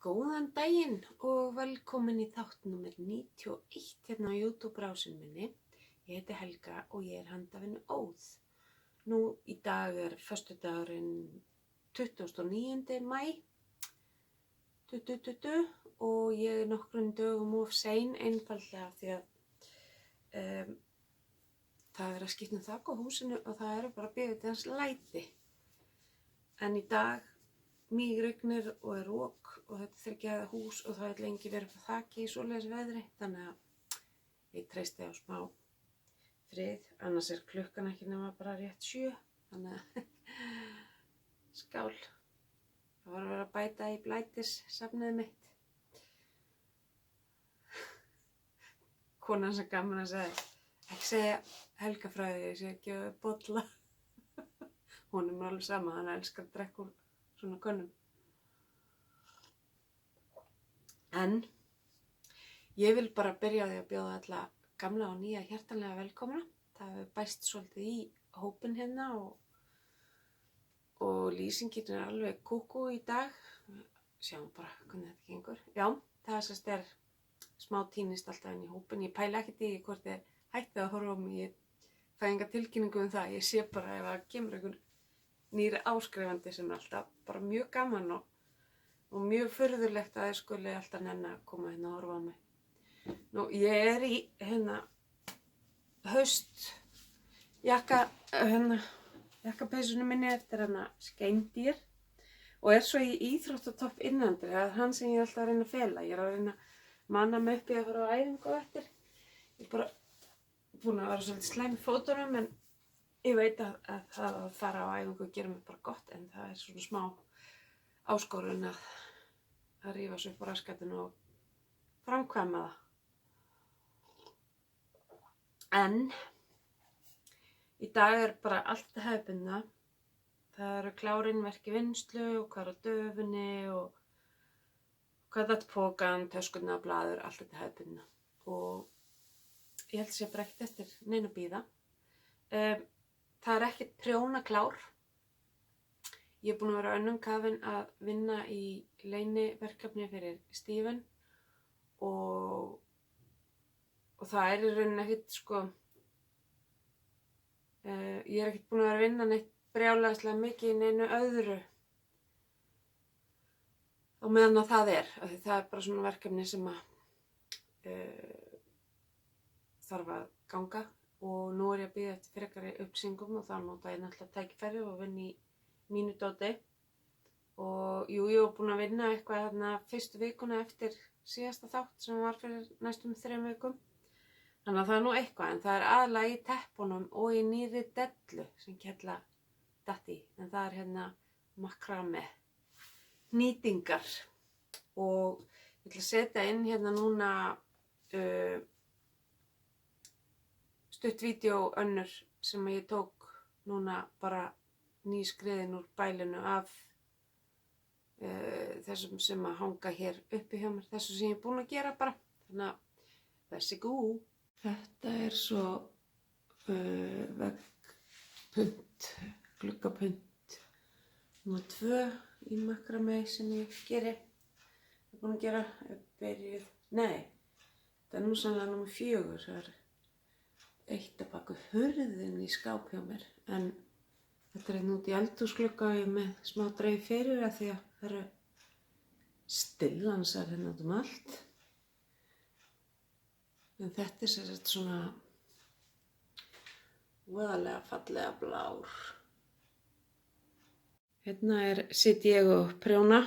Góðan daginn og velkomin í þátt númer 91 hérna á YouTube-brásin minni. Ég heiti Helga og ég handhafinn Óð. Nú í dag föstudagurinn 29. maí 2020 og ég nokkrum dögum of sein einfaldlega því að það að skipta þak á húsinu og það bara byrjuð hans læti. En í dag rignir og rok og þetta þriggja hús og það lengi verið á þaki í svoleiðis veðri, þannig að ég treysti á smá frið, annars klukkan ekki nema bara rétt 7, þannig að skál. Það var að vera að bæta í blætissafnið mitt. Konan sem gaman að segja, ekki segja Helga frá því, ég sé ekki að bolla. Hún mér alveg sama, hann elskar að drekka úr svona könnum. En ég vil bara byrja á því að bjóða alla gamla og nýja hjartanlega velkomna. Það hefur bæst svolítið í hópinn hérna og lýsingin alveg kúkú í dag. Sjáum bara hvernig þetta gengur. Já, það smá týnist alltaf inn í hópinn. Ég pæla ekkert í hvort þið hættið að horfa á mig. Ég fæ enga tilkynningu það. Ég sé bara ef það kemur einhver nýri áskrifandi sem alltaf bara mjög gaman og mjög furðulegt að þið skuli alltaf nenni að koma hérna og horfa á mig. Nú, ég í jakkapeysunni minni eftir skeindýr og svo í íþróttatopp innandri, það hann sem ég alltaf að reyna að fela. Ég að reyna að manna mig upp í að fara á æfingu eftir. Ég bara búin að vera svolítið slæm í fótunum en ég veit að það að fara á æfingu gerir mér bara gott, en það svona smá áskorun að rífa sig upp á raskatinu og framkvæma það. En í dag bara allt hefðbundna. Það eru klárinverk í vinnslu og hvað á döfunni og hvað þetta pókan, töskurna, blaður, allt þetta hefðbundna. Og ég held sé bara ekkert eftir neina bíða. Það ekkert prjónaklár. Ég búin að vera önnum kafin að vinna í leyniverkefni fyrir Steven og það í rauninni ekkert ég ekkert búin að vera að vinna neitt brjálæðislega mikið í neinu öðru á meðan að það það bara svona verkefni sem að þarf að ganga. Og nú ég að bíða eftir frekari upplýsingum og þá nota ég náttúrulega tækifæri og vinna í mínu dóti. Og jú, ég var búin að vinna eitthvað þarna fyrstu vikuna eftir síðasta þátt sem var fyrir næstum 3 vikum. Þannig að það nú eitthvað, en það aðalega í teppunum og í nýrri dellu sem Kella datt í. En það makrame nýtingar. Og ég ætla að setja inn hérna núna stutt vídeó önnur sem ég tók núna bara nýskriðin úr bælinu af þessum sem að hanga hér uppi hjá mér, þessu sem ég búin að gera bara. Þannig að þessi gú. Þetta svo veggpunt, gluggapunt númer 2 í makrame sem ég geri. Ég búin að gera þetta nú sannlega númer 4. Það eitt að baka hurðin í skáp hjá mér, en þetta hérna út í eldhúsglugga og ég með smá dreif fyrir að því að það eru stillansar hérna út allt. En þetta svona voðalega fallega blár. Hérna sitt ég og prjóna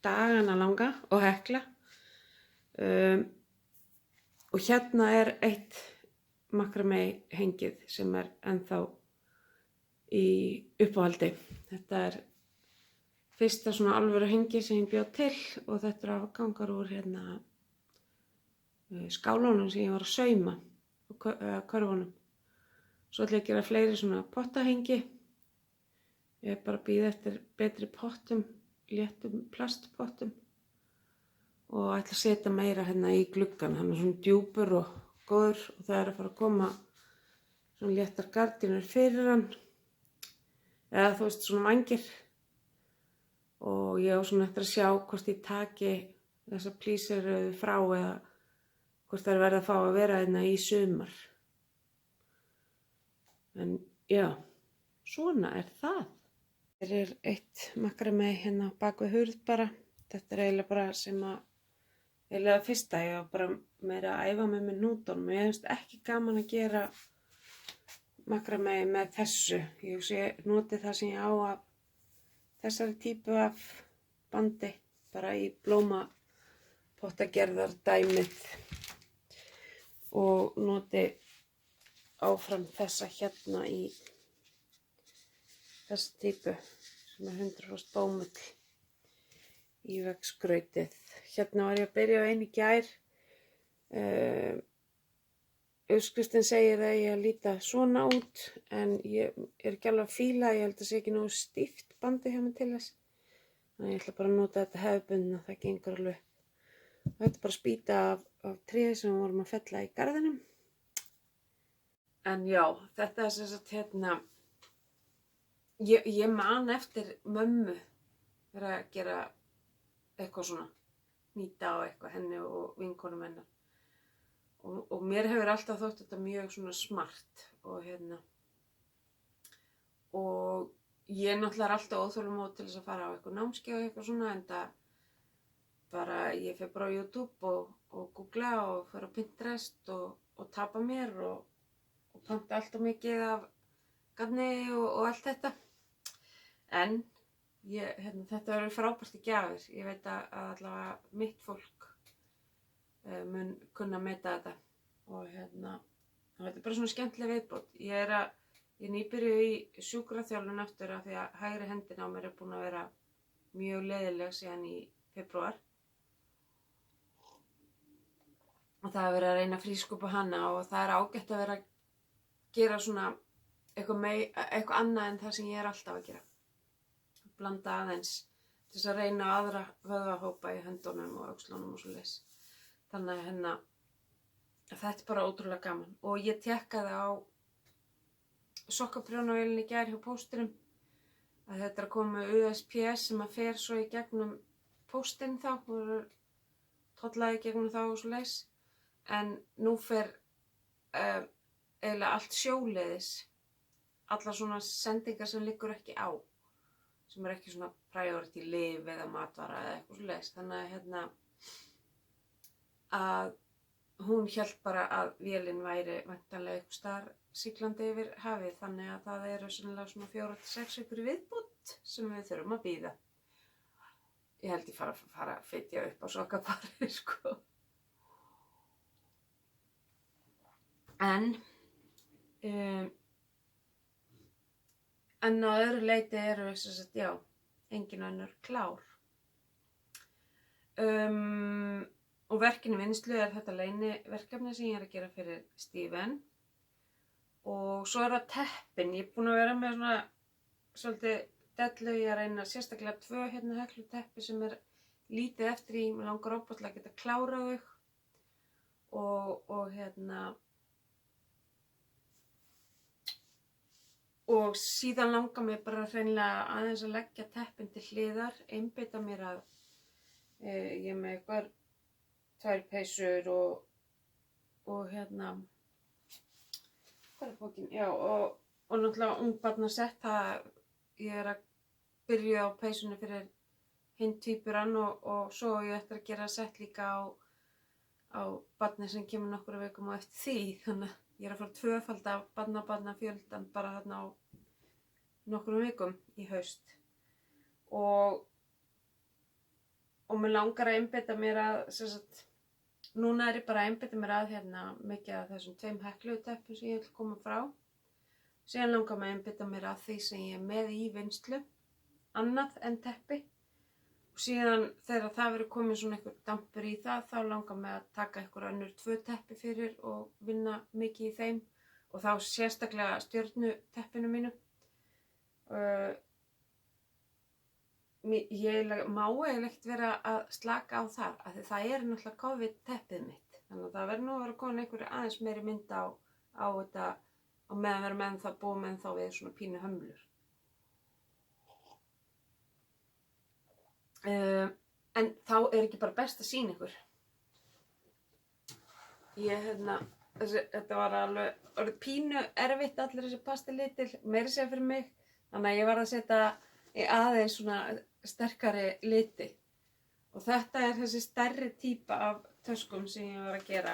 dagana langa og hekla. Og hérna eitt makrame hengið sem ennþá í uppáhaldi. Þetta fyrsta svona alvöru hengi sem ég bjó til og þetta afgangar úr skálunum sem ég var að sauma og körfunum. Svo ætla ég að gera fleiri svona pottahengi. Ég bara að bíða eftir betri pottum, léttum plastpottum og ætla að setja meira í gluggan. Hann svona djúpur og góður og það að fara að koma svona léttar gardínur fyrir hann eða svona vængir og ég á svona eftir að sjá hvort ég taki þessa plísiröðu frá eða hvort þær verða að fá að vera hérna í sumar. En já, svona er það. Þetta er eitt makramei hérna bak við hurð bara. Þetta er eiginlega bara sem að, eiginlega fyrsta, ég var bara meira að æfa mig með hnútunum. Ég finnst ekki gaman að gera makramei með þessu. Ég noti það sem ég á af þessari típu af bandi, bara í blómapottagerðar dæmið og noti áfram þessa hérna í þessa típu sem er 100% bómull í vegskrautið. Hérna var ég að byrja á einu í gær. Uppskriftin segir að ég líta svona út en ég er ekki alveg að fíla, ég held að sé ekki nógu stíft bandi hjá mig til þess. Þannig ég ætla bara að nota þetta hefðbundna, það gengur alveg. Þetta er bara spýta af tréi sem við vorum að fella í garðinum. En já, þetta er sem sagt hérna, ég man eftir mömmu vera að gera eitthvað svona, nýta á eitthvað henni og vinkonum hennar. Og mér hefur alltaf þótt þetta mjög svona smart og hérna, og ég náttúrulega er alltaf óþolinmóð til þess að fara á eitthvað námskeið og eitthvað svona, en það bara, ég fer bara á YouTube og googla og fer á Pinterest og tapa mér og panta alltaf mikið af garni og allt þetta. En þetta verður frábært í gjafir. Ég veit að allavega mitt fólk mun kunna meta þetta og þetta er bara svona skemmtileg viðbót. Ég er nýbyrjuð í sjúkraþjálfun eftir af því að hægri hendin á mér er búin að vera mjög leiðileg síðan í febrúar. Og það er verið að reyna að frískupa hana og það er ágætt að vera að gera svona eitthvað annað en það sem ég er alltaf að gera. Blanda aðeins til þess að reyna aðra vöðvahópa í höndunum og öxlunum og svoleiðis. Þannig að þetta er bara ótrúlega gaman. Og ég tékkaði á sokkaprjónavélinni í gær hjá póstinum að þetta er að koma með USPS sem að fer svo í gegnum póstinn þá og tollaði í gegnum þá og svoleiðis. En nú fer eiginlega allt sjóleiðis, allar svona sendingar sem liggur ekki á, sem er ekki svona priority lyf eða matvara eða eitthvað svoleiðis. Þannig að hún hélt bara að vélin væri væntanlega eitthvað staðar siglandi yfir hafið, þannig að það eru sennilega svona 4-6 vikur í viðbót sem við þurfum að bíða. Ég held ég fara að fitja upp á sokkapari, sko. En á öðru leyti eru þess að já, engin önnur klár. Og verkin í vinnslu er þetta leyniverkefni sem ég er að gera fyrir Steven. Og svo er það teppin. Ég er búin að vera með svona svolítið dellu, ég er að reyna sérstaklega 2 hérna hekluteppi sem er lítið eftir í, mig langar óbúslega að geta klárað þau og síðan langar mér bara hreinlega aðeins að leggja teppin til hliðar, einbeita mér að ég er með eitthvað 2 peysur og hvað er bókin? Já, og náttúrulega ungbarnasett, það ég er að byrja á peysunni fyrir hinn tvíburann og svo ég eftir að gera sett líka á barni sem kemur nokkru vikum á eftir því, þannig að ég er að fara 2-falda barnafjöldan bara þarna á nokkrum vikum í haust. Og mig langar að einbeita mér að, núna er ég bara að einbeita mér að mikið af þessum 2 hekluteppum sem ég vil koma frá. Síðan langar mig að einbeita mér að því sem ég er með í vinnslu, annað en teppi. Og síðan þegar það verður komið svona einhver dampur í það, þá langar mig að taka einhver önnur 2 teppi fyrir og vinna mikið í þeim. Og þá sérstaklega stjörnuteppinu mínu. Ég má eiginlega ekkert vera að slaka á þar, af því það er náttúrulega COVID-teppið mitt. Þannig að það verður nú að vera komin einhverju aðeins meiri mynd á þetta á meðan vera með það búið með þá við svona pínu hömlur. En þá ekki bara best að sýna ykkur. Þetta var alveg orðið pínu erfitt allir þessi pastelitir, meira segja fyrir mig. Þannig að ég var að setja í aðeins svona sterkari liti. Og þetta þessi stærri típa af töskum sem ég var að gera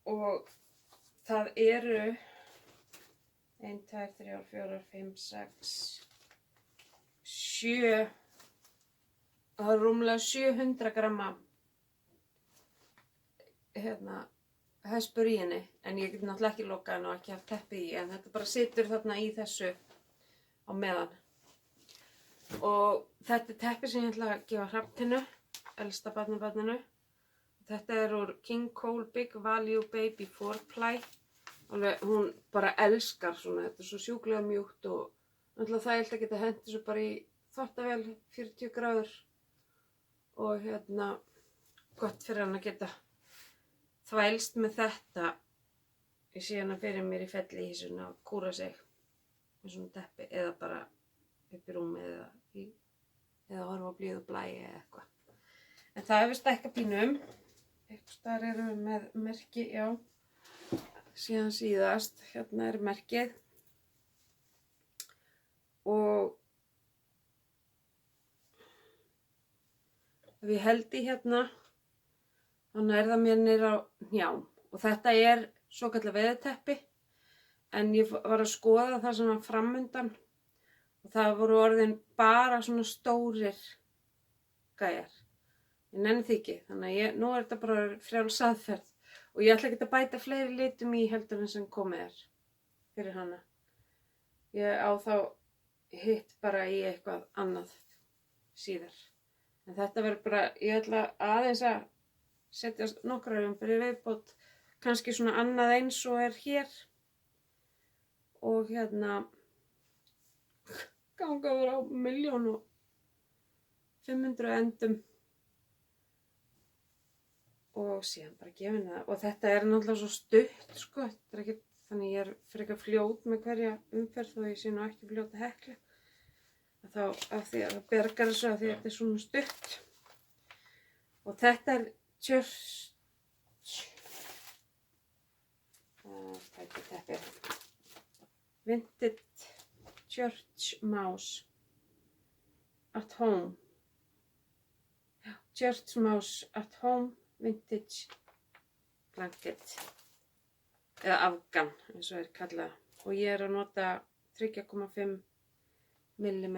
og það eru 1, 2, 3, 4, 5, 6, 7, það er rúmlega 700 gramma hespur í henni, en ég get náttúrulega ekki lokað henni og ekki haft teppi í, en þetta bara situr þarna í þessu á meðan. Og þetta teppi sem ég ætla að gefa Hrafntinu, elsta barnabarninu. Þetta úr King Cole Big Value Baby 4-ply. Hún bara elskar svona, þetta svo sjúklega mjúkt og náttúrulega þægilegt að geta hent þessu bara í þvottavél 40 gráður og gott fyrir hann að geta þvælst með þetta. Ég sé hana fyrir mér í felli í svona að kúra sig með svona teppi eða bara upp í rúmi eða horfa á blíð og blæ eða eitthvað. En það við stækka pínum. Eitthvað staðar erum við með merki, já. Síðan síðast, hérna merkið. Og ef ég held í hérna, þannig það mér niður á hnjám. Og þetta svokallað veðurteppi, en ég var að skoða það sem var framundan og það voru orðin bara svona stórir gæjar. Ég nenni því ekki, þannig að nú þetta bara frjáls aðferð og ég ætla ekki að bæta fleiri litum í heldur en sem komið fyrir hana. Ég á þá hitt bara í eitthvað annað síðar. En þetta verður bara, ég ætla aðeins að setja nokkrar fyrir viðbót, kannski svona annað eins og hér. Og ganga yfir á 1.500.000 endum. Og síðan bara gefa henni það. Og þetta náttúrulega svo stutt, sko. Þetta ekki, þannig ég frekar fljót með hverja umferð þó ég sé nú ekki fljót að hekla. Þá af því að það bergar þessu af því að þetta svona stutt. Og þetta Church. Hvað þetta? Vintage Church Mouse at Home. Church Mouse at Home Vintage Blanket. Eða afgan, eins og kallað. Og ég að nota 3,5 mm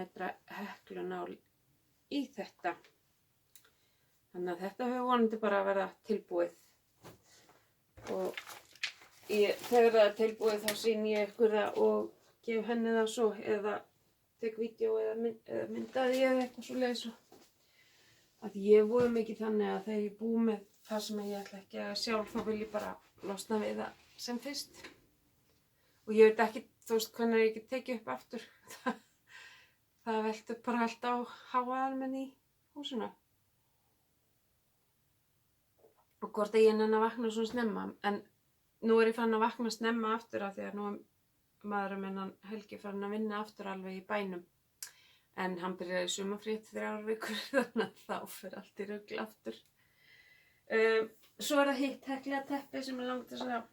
heklunál í þetta. Þannig að þetta hefur vonandi bara að vera tilbúið. Og þegar það tilbúið þá sýni ég ykkur það og gef henni það svo eða tek vídeó eða myndaði eða eitthvað svoleiðis. Að ég voru mikið þannig að þegar ég búið með það sem ég ætla ekki að sjálf þá vil ég bara losna við það sem fyrst. Og ég veit ekki, þú veist, hvernig ég get tekið upp aftur. Það veltur bara allt á háaðalmenn í húsinu. Og hvort að ég nenni að vakna svona snemma, en nú ég farin að vakna snemma aftur af því að nú maðurinn minn Helgi farin að vinna aftur alveg í bænum. En hann byrjaði sumarfrí 3 vikur, þannig að þá fyrir allt í rugl aftur. Svo það hitt hekla teppi sem langt þess að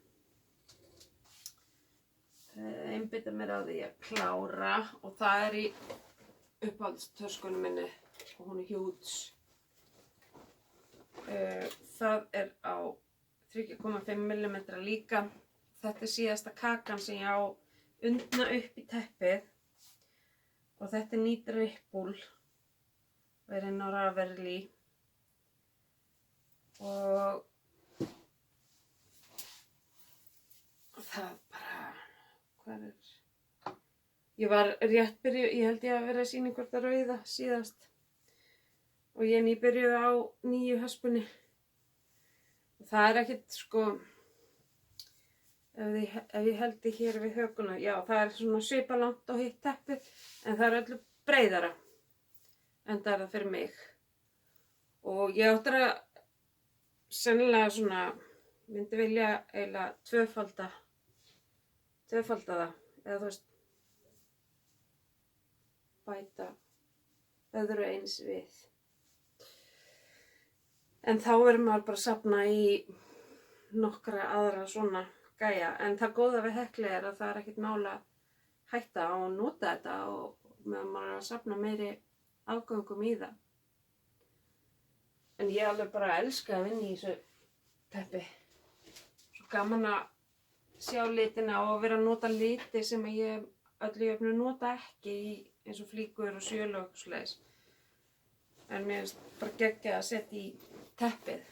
einbeita mér á því að klára og það í uppáhaldstöskunum minni og hún huge. Það á 3,5 mm líka. Þetta síðasta kakan sem ég á undna upp í teppið og þetta nýtt Ripple verið á Ravelry og það bara, hvað ég var rétt byrjuð, ég held ég að vera að sýna hvort að rauða síðast og ég nýbyrjuð á nýju höspunni og það ekkert sko, ef ég heldi hér við hökuna, já það svona svipalangt á hitt teppið en það öllu breiðara en það það fyrir mig og ég átti að sennilega svona myndi vilja eiginlega tvöfalda það eða þú veist bæta öðru eins við. En þá verður maður bara að safna í nokkra aðra svona gæja. En það góða við Heklu er að það er ekkert mál að hætta á að nota þetta og meðan maður er að safna meiri afgöngum í það. En ég alveg bara elska að vinna í þessu teppi. Svo gaman að sjá litina og vera að nota liti sem ég öllu jöfnu nota ekki í eins og flíkur og sjölu og eitthvað svoleiðis. En mér finnst bara geggjað að setja í teppið.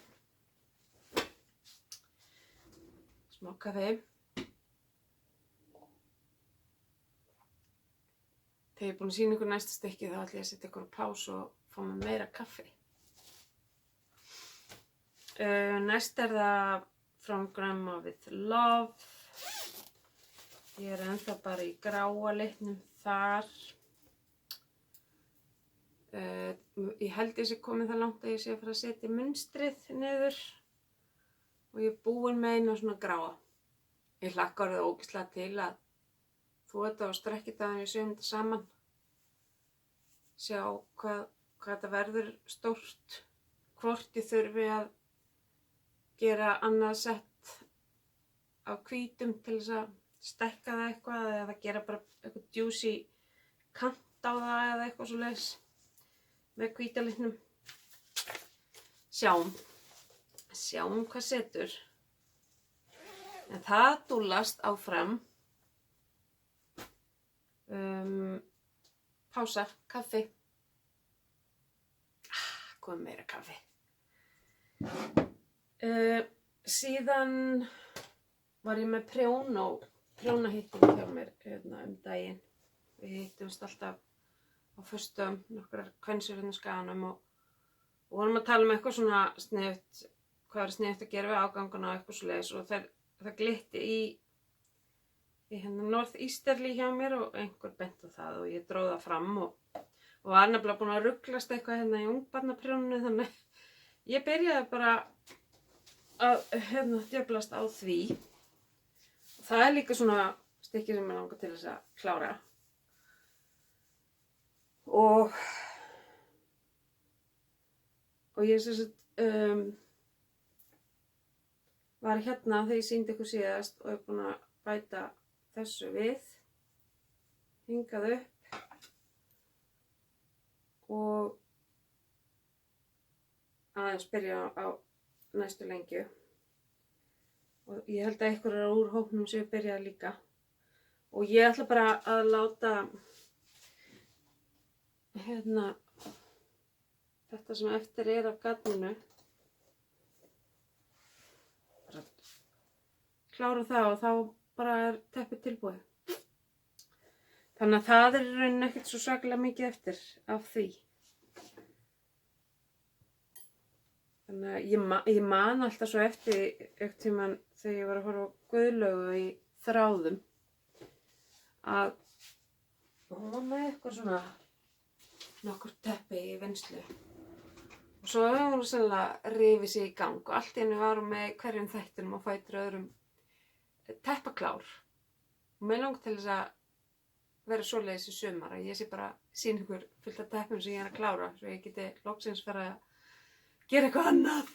Smá kaffi. Þegar ég er búin að sýna ykkur næsta stykki þá ætla ég að setja ykkur á pásu og fá mér meira kaffi. Næst er það From Grandma with Love. Ég er ennþá bara í gráa litnum þar. Ég held ég sé komið það langt að ég sé að fara að setja munstrið niður og ég er búin með eina svona gráa. Ég hlakka orðið ógeðslega til að þú þetta og strekkitaðan við séum þetta saman. Sjá hvað þetta verður stórt, hvort ég þurfi að gera annað sett á hvítum til þess að stækka það eitthvað eða gera bara eitthvað juicy kant á það eða eitthvað svoleiðis. Með hvíta litnum. Sjáum hvað setur. En það dúllast áfram. Pása, kaffi. Komið meira kaffi. Síðan var ég með prjónahitting hjá mér daginn. Við hittumst alltaf á föstum nokkrar kvensur hérna á Skaganum og vorum að tala eitthvað svona sniðugt, hvað sniðugt að gera við áganguna og eitthvað svoleiðis og það glitti í hérna Northeasterly hjá mér og einhver bent á það og ég dró það fram og var nefnilega búin að ruglast eitthvað hérna í ungbarnaprjóninu þannig ég byrjaði bara að djöflast á því. Og það er líka svona stykki sem ég langar til þess að klára. Og ég sem sagt var hérna þegar ég sýndi ykkur síðast og er búin að bæta þessu við, hingað upp og aðeins byrja á næstu lengju. Og ég held að ykkur úr hópnum séu byrjað líka. Og ég ætla bara að láta þetta sem eftir er af garninu klára það og þá bara er teppið tilbúið. Þannig að það er í rauninni ekkert svo svakalega mikið eftir af því. Þannig að ég man alltaf svo eftir einhvern tímann þegar ég var að horfa á Guðlaugu í Þráðum að hún var með eitthvað svona nokkur teppi í vinnslu og svo hefur hún sennilega rifið sig í gang og allt í einu var hún með hverjum þættinum og fætur öðrum teppaklár og mig langar til þess að vera svoleiðis í sumar að ég sé bara sýna ykkur fullt af teppum sem ég er að klára svo ég geti loksins fara að gera eitthvað annað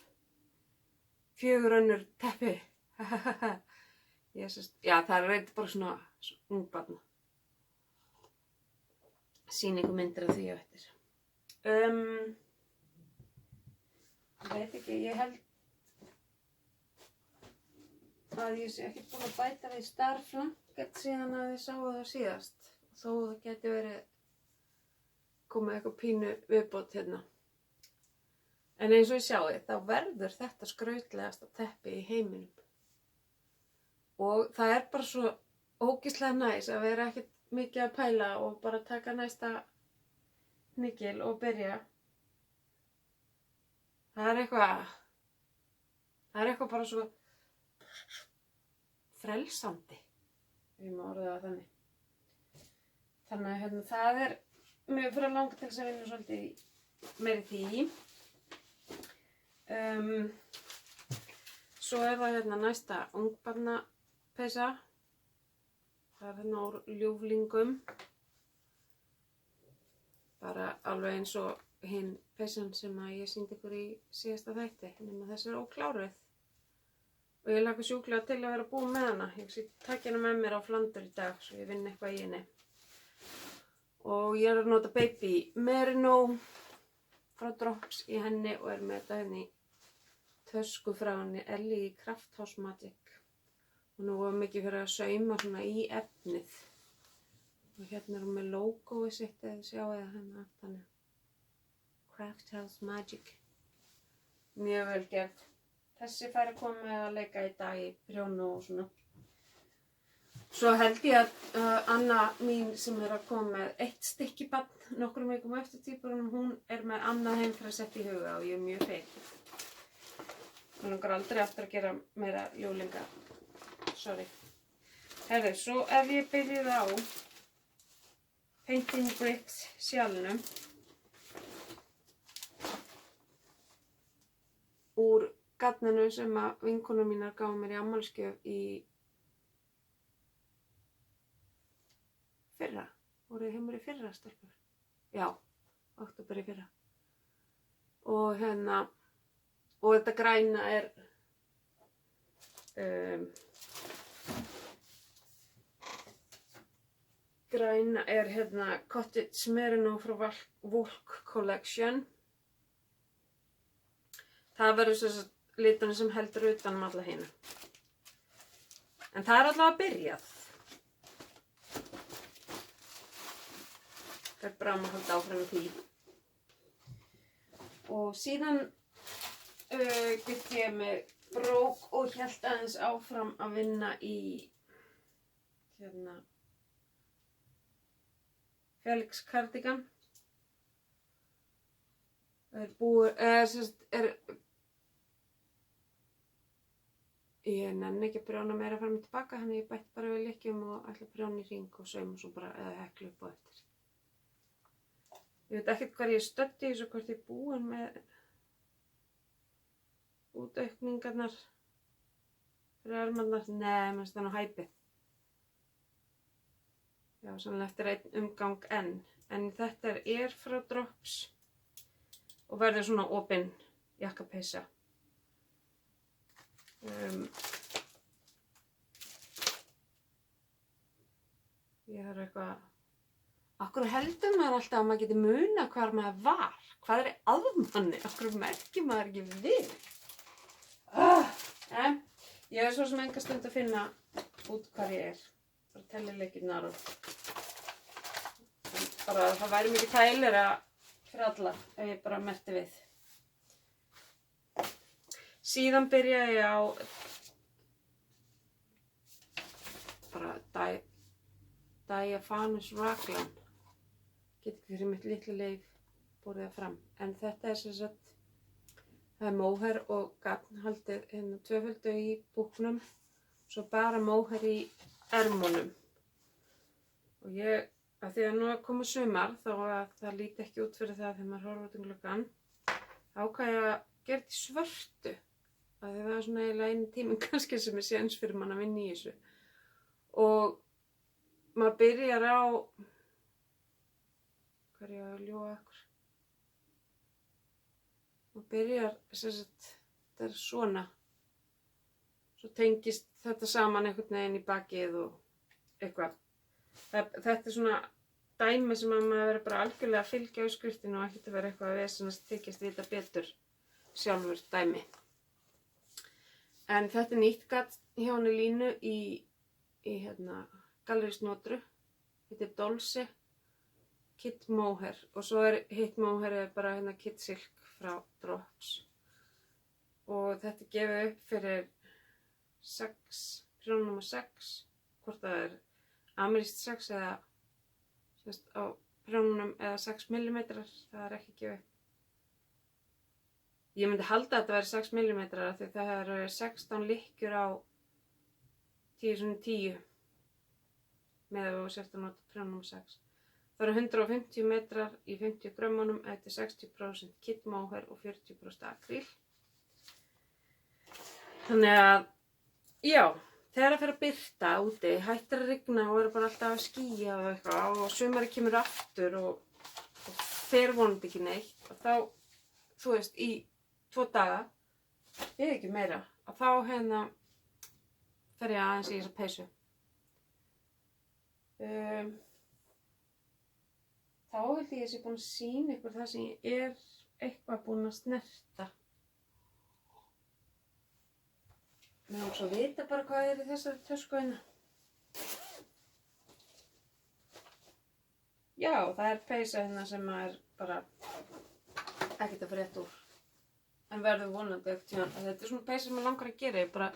4 önnur teppi já það er reynd bara svona ungbarna. Sýna ykkur myndir af því á eftir. Veit ekki, ég held að ég sé ekki búin að bæta við starflanget síðan að ég sáu það síðast. Þó það geti verið komið eitthvað pínu viðbót hérna. En eins og ég sjáu þá verður þetta skrautlegasta teppi í heiminum. Og það er bara svo ógeðslega næs að vera ekkert mikið að pæla og bara taka næsta hnykil og byrja. Það er eitthvað bara svo frelsandi, ef ég má orða það þannig. Þannig að það er mjög fyrir að langa til þess að vinna svolítið meiri því. Svo er það næsta ungbarnapeysa. Það er úr ljúflingum. Bara alveg eins og hinn peysan sem að ég sýndi ykkur í síðasta þætti, nema þessi er ókláruð. Og ég laka sjúklega til að vera búin með hana. Ég takk hérna með mér á Flandur í dag, svo ég vinn eitthvað í henni. Og ég er að nota Baby Merino frá Drops í henni og er með þetta henni í tösku frá henni Ellie í Krafthouse Magic. Og nú var mikið fyrir að sauma svona í efnið. Og hérna er hún með logoið sitt eða sjáu það hérna aftan. Krafthouse Magic. Mjög vel gert. Þessi fær að koma með að leika í dag í prjónu og svona. Svo held ég að Anna mín sem er að koma með 1 stykki barn nokkrum vikum eftir tvíburunum, hún er með annað heimferðarsett í huga og ég er mjög fegin. Hún langar aldrei aftur að gera meira ljólinga. Sorry. Herðu, svo ef ég byrjuð á Painting Bricks sjálfnum úr garninu sem að vinkonur mínar gáfu mér í afmælisgjöf í fyrra. Voruð þið hjá mér í fyrra, stelpur? Já, október í fyrra. Og hérna, og þetta græna er hérna Cottage Merino frá Volk Collection. Það verður þess að litunum sem heldur utan alla hina. En það er allavega byrjað. Það er bráðum að halda áfram í því. Og síðan get ég með brók og hélt aðeins áfram að vinna í hérna Felix Cardigan. Ég nenni ekki að prjóna meira fram og tilbaka, þannig ég bætti bara við lykkjum og ætla að prjóna í hring og sauma svo bara eða hekla upp á eftir. Ég veit ekkert hvað ég stöddi þessu, hvort ég er búin með útaukningarnar fyrir ermarnar. Nei, mér finnst það nú hæpið. Já, sannlega eftir einn umgang enn. En þetta er frá Drops og verður svona opin jakkapeysa. Ég þarf eitthvað. Akkur heldur maður alltaf að maður geti muna hvar maður var. Hvað er að manni? Akkur merkir maður ekki við. Ég er svo sem enga stund að finna út hvar ég er. Bara telli leikirnar og bara það væri mikið tælir fyrir alla ef ég bara merkti við. Síðan byrjaði ég á bara Diaphanous Raglan. Get ekki fyrir mitt litla leif borið það fram. En þetta er sem sagt, það er móher og garnhaldið hérna tvöföldu í búknum, svo bara móher í ermunum. Og ég, af því að nú er komið sumar, þá að það líti ekki út fyrir það þegar maður horfir út gluggann, ákvað ég að gera þetta í svörtu. Af því það er svona eiginlega einu tíminn kannski sem er séns fyrir mann að vinna í þessu. Og maður byrjar á, hvað er ég að ljóa ykkur? Maður byrjar, sem sagt, þetta er svona. Svo tengist þetta saman einhvern veginn í bakið og eitthvað. Þetta er svona dæmi sem að maður verður bara algjörlega að fylgja uppskriftinu og ekkert að vera eitthvað að vesenast þykjast vita betur sjálfur dæmi. En þetta er nýtt gatt hjá henni Línu í hérna Gallerís Notru. Þetta er Dolce Kid Mohair og svo er hitt mohair bara hérna Kid Silk frá Drops. Og þetta er gefið upp fyrir 6, prjón nr. 6, hvort það er amerískt 6 eða sérst á prjónunum eða 6 mm, það er ekki gefið upp. Ég myndi halda að þetta væri 6 mm af því það eru 16 lykkjur á 10x10 með að við sért að nota prjón nr. 6. Það eru 150 metrar í 50 grömmunum, þetta er 60% Kid Mohair og 40% akríl. Þannig að, já, þegar það fer að birta úti, hættir að rigna og er bara alltaf að skýja og eitthvað og sumari kemur aftur og fer vonandi ekki neitt og þá, þú veist, í 2 daga, ég ekki meira, að þá fer ég aðeins í þessa peysu. Þá held ég sé búin að sýna ykkur það sem ég eitthvað búin að snerta. Mér langar svo að vita bara hvað í þessari tösku hérna. Já, það peysa hérna sem bara ekkert að frétta úr. En verður vonandi ekkert. Þetta svona peysa sem ég langar að gera.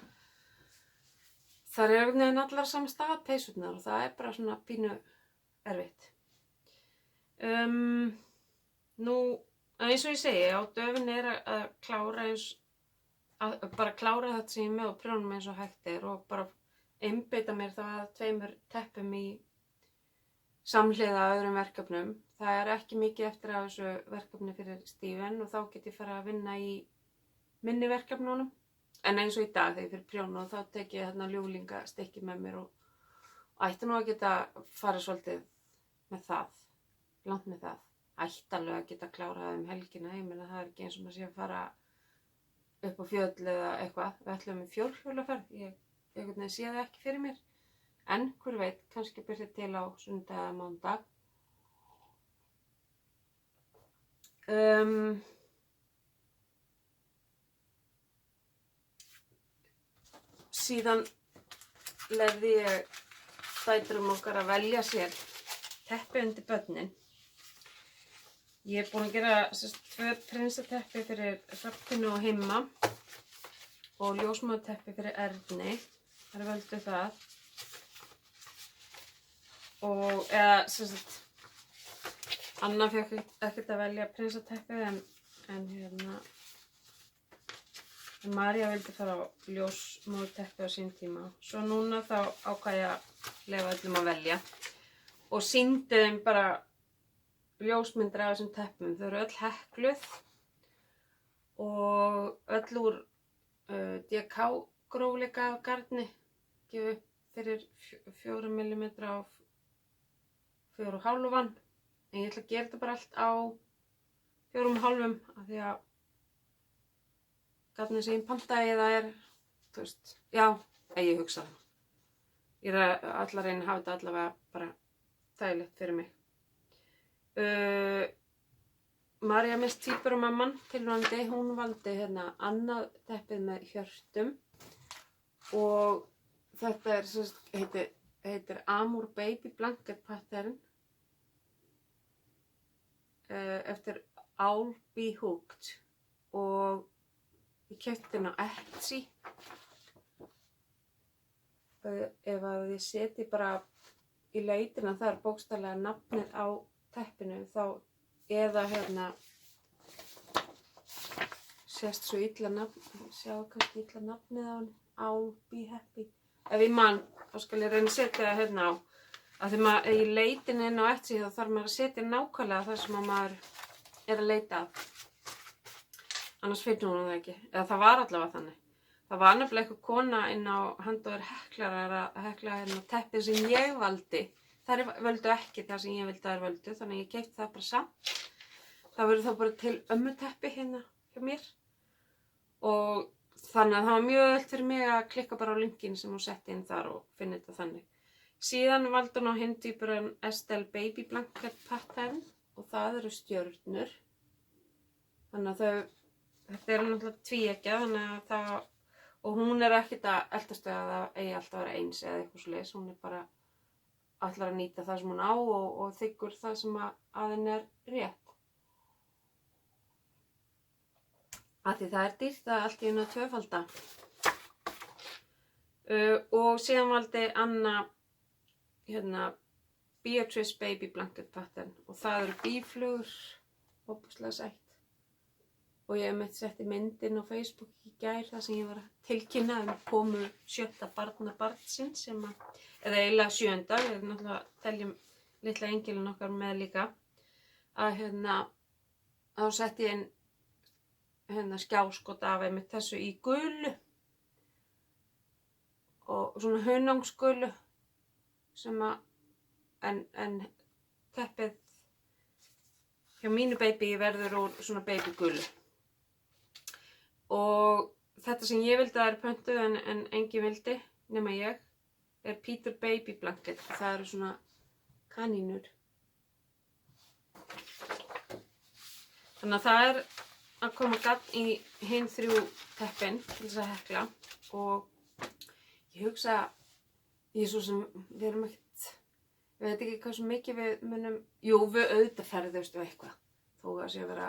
Það einhvern veginn allar sama stað peysurnar og það bara svona pínu erfitt. Nú, eins og ég segi, á döfinni að klára bara klára þetta sem ég með á prjónum eins og hægt og bara einbeita mér þá að 2 teppum í samhliða öðrum verkefnum. Það ekki mikið eftir af þessu verkefni fyrir Steven og þá get ég fara að vinna í minni verkefnunum. En eins og í dag þegar ég fyrir prjónu og þá tek ég ljúflingastykki með mér og ætti nú að geta fara svolítið með það, langt með það. Ætti alveg að geta klárað helgina, ég meina það ekki eins og maður sé að fara upp á fjöll eða eitthvað. Við ætlum í fjórhjólaferð, ég sé það ekki fyrir mér. En hver veit, kannski byrja til á sunnudag eða mánudag. Síðan leyfði ég dætrum okkar að velja sér teppi undir börnin. Ég búin að gera 2 prinsateppi fyrir Hrafntinnu og Himma og ljósmóðuteppi fyrir Erni. Það völdu það. Og Anna fékk ekkert að velja prinsateppi en María vildi fara á ljósmóðuteppi á sín tíma. Svo núna þá ákvað ég að leyfa öllum að velja og sýndi þeim bara ljósmyndir af þessum teppum. Þau eru öll hekluð og öll úr DK grófleika af garni, gefið fyrir 4 mm á 4,5. En ég ætla að gera þetta bara allt á 4,5 af því að garnið sem ég pantaði það þú veist, já, ég hugsa það. Ég að reyna að hafa þetta allavega bara þægilegt fyrir mig. María mist tvíburumamman tilvonandi, hún valdi annað teppið með hjörtum og þetta heitir Amour Baby Blanket Pattern eftir I'll Be Hooked og ég keypti hérna á Etsy. Ef að ég seti bara í leitina þar bókstaflega nafnið á teppinu þá eða sést svo illa nafn, sjáu kannski illa nafnið á henni, I'll Be Happy. Ef ég man, þá skal ég reyna að setja það hérna á. Af því maður í leitinni inn á Etsy þá þarf maður að setja nákvæmlega það sem maður að leita að. Annars finnur hún það ekki. Eða það var allavega þannig. Það var nefnilega eitthvað kona inn á Handóður Heklarar að hekla teppið sem ég valdi. Þær völdu ekki það sem ég vildi að þær völdu, þannig að ég keypti það bara samt. Það verður þá bara til ömmuteppi hérna hjá mér. Og þannig að það var mjög öll fyrir mig að klikka bara á linkin sem hún setti inn þar og finna þetta þannig. Síðan valdi hún á hinn týpurinn Estelle Baby Blanket Pattern og það eru stjörnur. Þannig að þetta náttúrulega tvíeggja, þannig að það, og hún ekkert að eltast við að það eigi alltaf að vera eins eða eitthvað svoleiðis. Hún bara ætlar að nýta það sem hún á og þiggur það sem að henni rétt. Af því það dýrt að allt í einu að tvöfalda. Og síðan valdi Anna Beatrice Baby Blanket Pattern og það eru býflugur, óbúslega sætt. Og ég hef setti myndin á Facebook í gær þar sem ég var að tilkynna komu 7. barnabarnsins eða eiginlega 7. Ég náttúrulega teljum litla engilinn okkar með líka. Að þá setti ég skjáskot af einmitt þessu í gulu og svona hunangsgulu sem en teppið hjá mínu baby verður úr svona babygulu. Og þetta sem ég vildi að það er pöntuð en engin vildi, nema ég, er Peter Baby blanket. Það eru svona kanínur. Þannig að það er að koma gagn í hin 3 teppin til þess að hekla og ég hugsa, ég svo sem, við erum ekkert, við veit ekki hvað svo mikið við munum, jú við auðvitað ferðumst við eitthvað, þó að sé að vera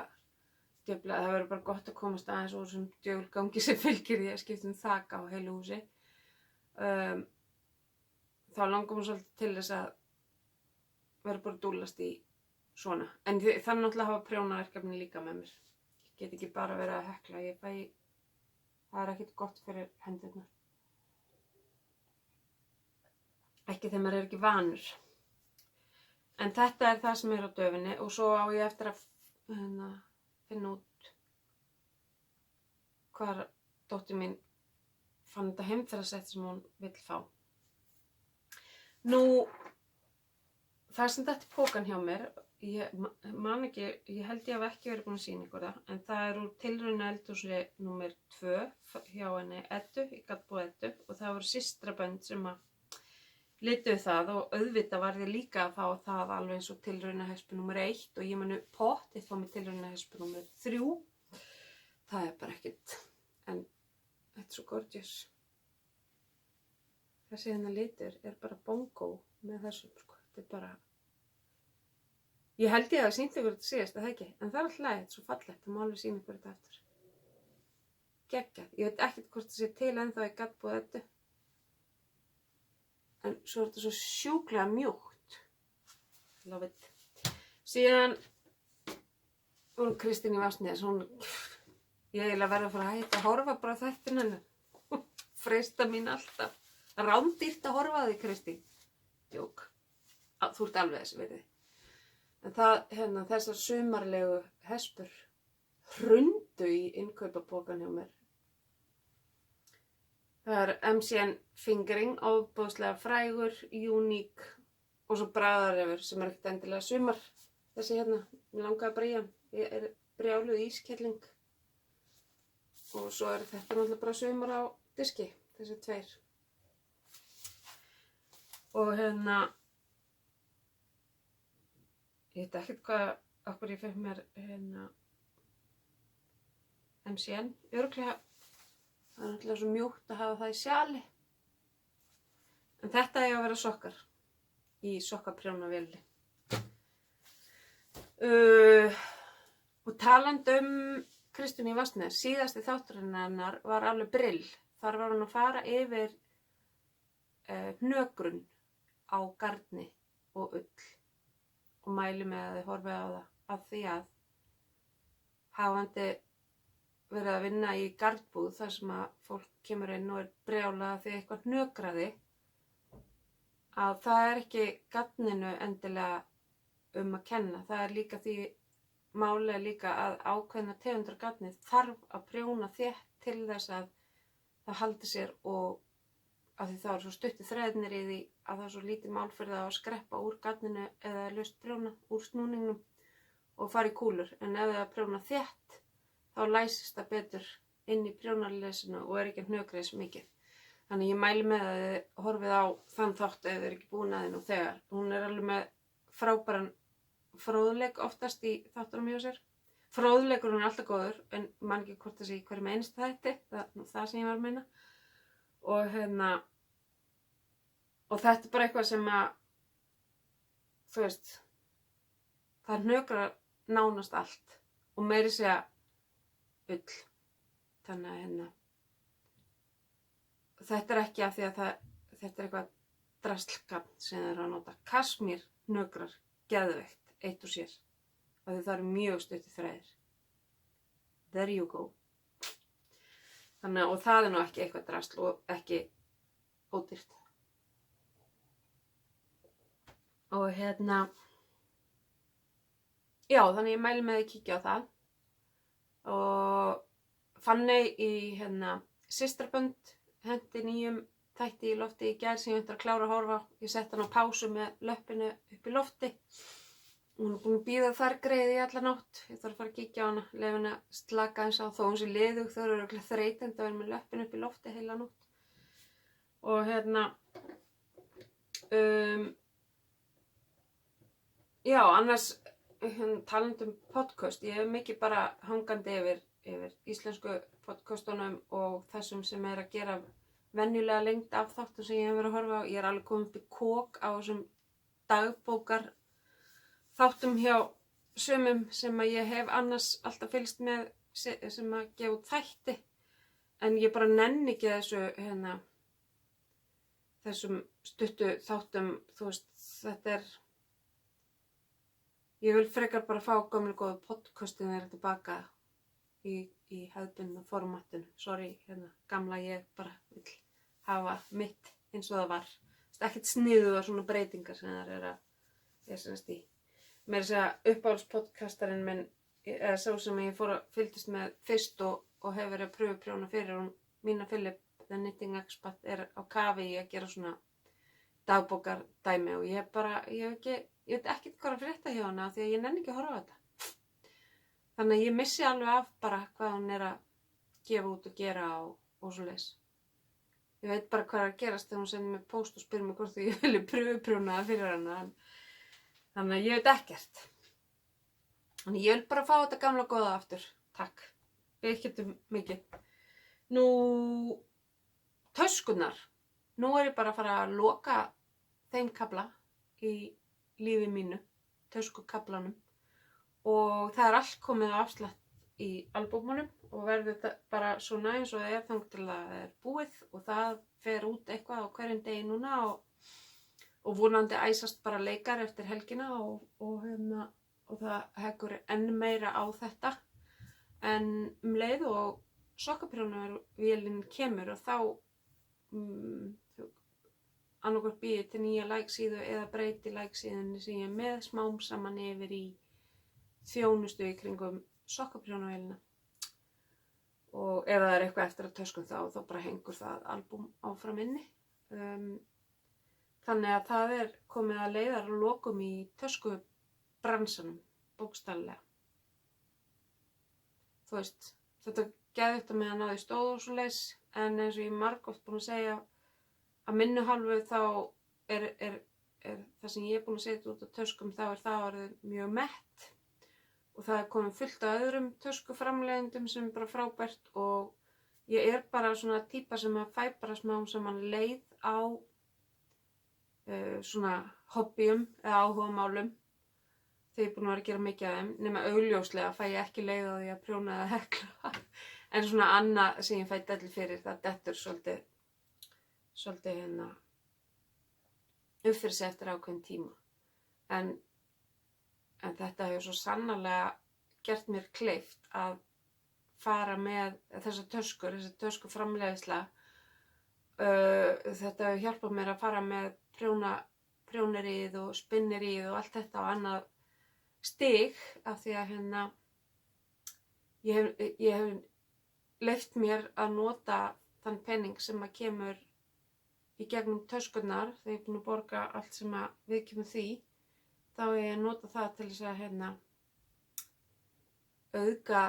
djöfla, það verður bara gott að komast aðeins úr þessum djöfulgangi sem fylgir því að skipta þak á heilu húsi. Þá langar mér svolítið til þess að vera bara dúllast í svona, en það náttúrulega hafa prjónaverkefni líka með mér. Ég get ekki bara verið að hekla, það er ekkert gott fyrir hendurnar. Ekki þegar maður er ekki vanur. En þetta er það sem er á döfinni og svo á ég eftir að finna út hvar dóttir mín fann þetta heimferðarsett sem hún vill fá. Nú, það sem þetta er pókan hjá mér, ég man ekki, ég held ég hafi ekki verið búin að sýna ykkur það, en það er úr tilrauna eldhúsi númer 2 hjá henni Eddu, í Gaddbúð Eddu, og það voru systrabönd sem að lituðu það og auðvitað var ég líka að fá það alveg eins og tilrauna hespu númer 1 og ég manu pottið fá mig tilrauna hespu númer 3. Það er bara ekkert, en þetta er svo gorgeous. Þessi hennar litur er bara bongo með þessum, sko, þetta er bara. Ég held ég að það sýndi ykkur þetta síðast, það ekki, en það er alltaf lægt, þetta er svo fallegt, það má alveg sýna ykkur þetta eftir. Geggjað, ég veit ekkert hvort það sé til ennþá í Gaddbúð Eddu. En svo er þetta svo sjúklega mjúkt. Love it. Síðan hún Kristín í Vatnsnes, ég eiginlega verið að fara að hætta að horfa bara þættin hennar. Freista mín alltaf. Rándýrt að horfa á því, Kristín. Jók. Þú ert alveg þessi verið. En það, þessar sumarlegu hespur hrundu í innkaupapokan hjá mér. Það er MCN Fingering, ofboðslega frægur, Unique og svo bragðarefur sem er ekkert endilega sumar. Þessi mér langaði að bríja, ég er brjáluð ískelling. Og svo er þetta náttúrulega bara sumar á diski, þessi 2. Og ég veit ekkert okkur ég fekk mér MCN. Örugglega, það er náttúrulega svo mjúkt að hafa það í sjali. En þetta eiga að vera sokkar í sokkaprjónavélinni. Og talandi Kristínu í Vatnsnes, síðasti þátturinn hennar var alveg brill. Þar var hún að fara yfir hnökrun á garni og ull. Og mæli með að þið horfið á það af því að hafandi verið að vinna í garðbúð þar sem að fólk kemur inn og er brjálað því eitthvað hnökraði að það er ekki garninu endilega að kenna. Það er líka því málið líka að ákveðna tegundar garnið þarf að prjóna þétt til þess að það haldi sér og af því það er svo stutti þræðnir í því að það er svo lítið mál fyrir það að skreppa úr garninu eða laust prjóna úr snúningnum og fara í kúlur. En ef það prjóna þétt þá læsist það betur inn í prjónarlesinu og er ekki að hnökra mikið. Þannig ég mæli með að þið horfið á þann þátt ef þið er ekki búin að þið nú þegar. Hún er alveg með frábæran fróðleik oftast í þáttunum hjá sér. Fróðleikurinn er alltaf góður en man ekki hvort það sé í hverjum einst þætti, það sem ég var að meina. Og þetta er bara eitthvað sem að, þú veist, það hnökrar nánast allt og meiri segja ull. Þannig að þetta er ekki af því að þetta er eitthvað drastlgagn sem þeir eru að nota. Kasmír hnökrar geðveikt eitt og sér af því það eru mjög stuttir þræðir. There you go. Þannig og það er nú ekki eitthvað drasl og ekki ódýrt. Og já, þannig ég mæli með að kíkja á það. Og Fanney í systrabönd hendi nýjum þætti í lofti í gær sem ég ætti að klára að horfa á. Ég setti hann á pásu með löppinu upp í lofti Hún er búin að bíða þar greið í alla nótt. Ég þarf að fara að kíkja á hana, leyfa henni að slaka eins á þó hún sé liðug. Þau eru örugglega þreytandi að vera með löppin upp í lofti heila nótt. Og já, annars talandi podcast. Ég hef mikið bara hangandi yfir íslensku podcastunum og þessum sem er að gera venjulega lengd af þáttum sem ég hef verið að horfa á. Ég er alveg komin upp í kok á þessum dagbókar þáttum hjá sumum sem að ég hef annars alltaf fylgst með sem að gefa út þætti. En ég bara nenni ekki þessum stuttu þáttum, þú veist, þetta er, ég vil frekar bara fá gömlu góðu podcastin þeirra tilbaka í hefðbundna formatinu. Sorry, gamla ég bara vil hafa mitt eins og það var. Það er ekkert sniðuð á svona breytingar sem það er að semast í. Mér er að segja uppáhaldspodcastarinn minn, eða sá sem ég fylgdist með fyrst og hefur verið að pröfuprjóna fyrir hún, Mína Philip, The Knitting Expert, er á kafi í að gera svona dagbókardæmi og ég veit ekkert hvað að frétta hjá hana því að ég nenni ekki að horfa á þetta. Þannig að ég missi alveg af bara hvað hún er að gefa út og gera og svoleiðis. Ég veit bara hvað er að gerast þegar hún sendir mér post og spyr mig hvort ég vilji pröfuprjóna fyrir hana. Þannig að ég veit ekkert. Þannig ég vil bara fá þetta gamla góða aftur. Takk. Við getum mikið. Nú, töskurnar. Nú er ég bara að fara að loka þeim kafla í lífi mínu. Töskukaflanum. Og það er allt komið á afslátt í albúmunum og verður þetta bara svona eins og það er þangað til það er búið og það fer út eitthvað á hverjum degi núna og vonandi æsast bara leikar eftir helgina og það heggur enn meira á þetta. En leið og sokkaprjónavélin kemur og þá annarkvort býði til nýja læksíðu eða breyti læksíðunni sem ég er með smám saman yfir í þjónustu í kringum sokkaprjónavélina. Og ef það er eitthvað eftir að töskum þá bara hengur það albúm áfram inni. Þannig að það er komið að leiðar og lokum í töskubransanum, bókstaflega. Þú veist, þetta geðvægt að meðan náði stóð og svoleiðis, en eins og ég margoft búin að segja að minni hálfu þá er það sem ég er búin að setja út á töskum, þá er það orðið mjög mett og það er komið fullt af öðrum töskuframleiðendum sem er bara frábært og ég er bara svona típa sem að fæ bara smám saman leið á svona hobbyum eða áhugamálum þegar ég er búin að vera að gera mikið af þeim, nema augljóslega fæ ég ekki leið á því að prjóna eða hekla en svona annað sem ég fæ dellu fyrir það dettur svolítið upp fyrir sig eftir ákveðin tíma en þetta hefur svo sannarlega gert mér kleift að fara með þessar töskuframleiðsla þetta hefur hjálpað mér að fara með prjónerið og spinnerið og allt þetta á annað stig af því að ég hef leyft mér að nota þann penning sem að kemur í gegnum töskurnar þegar ég er búin að borga allt sem að viðkemur því þá hef ég nota það til þess að auðga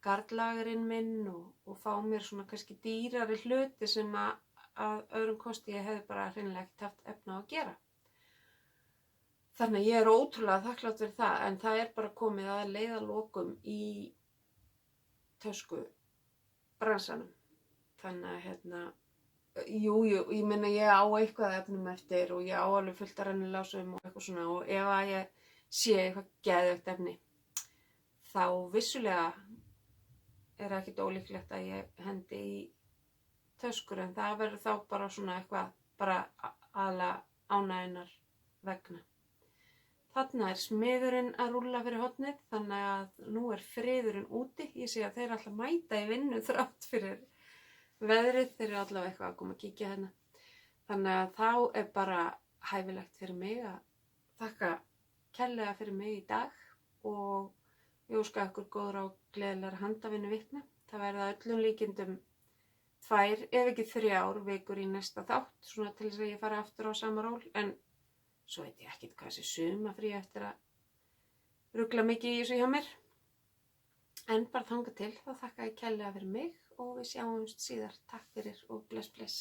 garðlagurinn minn og fá mér svona kannski dýrari hluti sem að öðrum kosti ég hefði bara hreinlega ekkert haft efni á að gera. Þannig að ég er ótrúlega þakklátt fyrir það en það er bara komið að leiðarlokum í töskubransanum. Þannig að jú, ég meina ég á eitthvað efnum eftir og ég á alveg fullt af rennilásum og eitthvað svona og ef að ég sé eitthvað geðveikt efni þá vissulega er ekkert ólíklegt að ég hendi í töskur en það verður þá bara svona eitthvað bara aðalega ánægjunar vegna. Þarna er smiðurinn að rúlla fyrir hornið þannig að nú er friðurinn úti. Ég sé að þeir alltaf mæta í vinnu þrátt fyrir veðrið, þeir eru allavega eitthvað að koma að kíkja hérna. Þannig að þá er bara hæfilegt fyrir mig að þakka kærlega fyrir mig í dag og ég óska ykkur góðra og gleðilegra handavinnu vikna. Það verða öllum líkindum 2 ef ekki 3 vikur í næsta þátt, svona til þess að ég fara aftur á sama ról, en svo veit ég ekkert hvað þessi sumafrí eftir að rugla mikið í þessu hjá mér. En bara þangað til, þá þakka ég kærlega fyrir mig og við sjáumst síðar. Takk fyrir og bless bless.